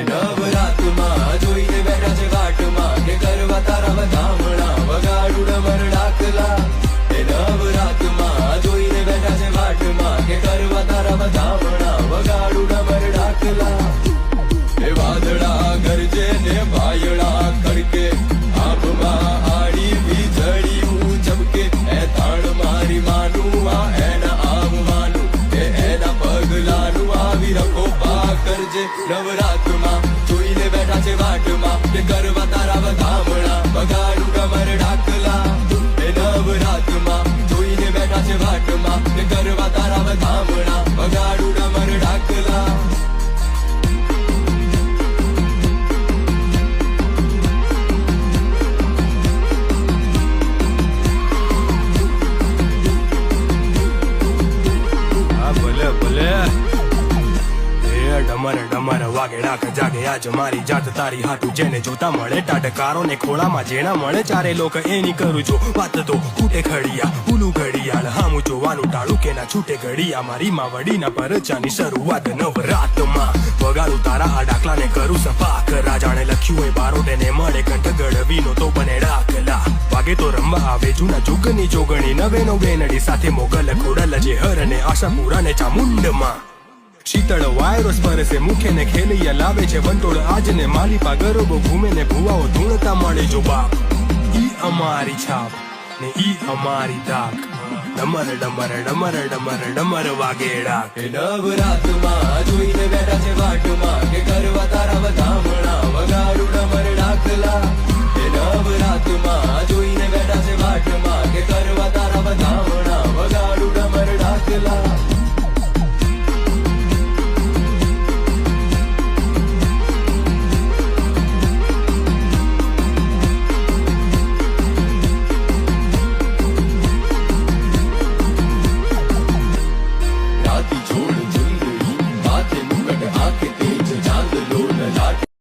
નવરાતમાં જોઈને બેઠા છે વાટમાં કે કરવા તારા વધામણા વગાડું ડમર ડાકલા. નવરાતમાં જોઈને બેઠા છે વાટમાં કે કરવા તારા વધામણા વગાડું ડમર ડાકલા. વાદળા ગરજે ને વાયડા કડકે આભમાં આડી વીજળી ચમકે એ તાણ મારી માનું આ એના આવવાનું એ એના પગલાનું આવી રખો પા કરજે. નવરાતમાં જોઈને બેઠા છે વાટમાં કે કરવા તારા વધામણા વગાડું ડમર ડાકલા. નવરાતમાં જોઈને બેઠા છે વાટમાં કે કરવા તારા વધામણા વગાડું ડમર ડાકલા. ડમર વાગે ડાક જાગે આજ મારી જાત તારી હાટું જેને જોતા મળે ટાટકારો ને ખોળામાં જેના મળે ચારે લોક એની કરું છું વાત તો ખૂટે ખડિયા ઉલું ઘડિયાળ હામું જોવાનું ટાળું કે ના છૂટે ઘડિયા મારી માવડીના પરચાની શરૂઆત નવરાતમાં વગાડું તારા આ ડાકલા ને કરું સપાક રાજાણે લખ્યું હોય બારોટે ને મળે કંઠ ગળવીનો તો બને ડાકલા. વાગે તો રમવા આવે જૂના જોગની જોગણી નવે નો બેનડી સાથે મોગલ ખોડલ જે હર ને આશાપુરા ને ચામુંડમાં શીતળ વાયરો સ્પર્શે મુખે ને ખેલૈયા લાવે છે વંટોળ આજ ને માલિપા ગરબો ઘૂમે ને ભુવાઓ ધૂણતા મળે જો બાપ. ઈ અમારી છાપ ને ઈ અમારી ધાક ડમર ડમર ડમર ડમર ડમર વાગે ડાક. નવરાતમાં જોઈને બેઠા છે વાટમાં કે કરવા તારા વધામણા વગાડું ડમર ડાકલા. નવરાતમાં જોઈને બેઠા છે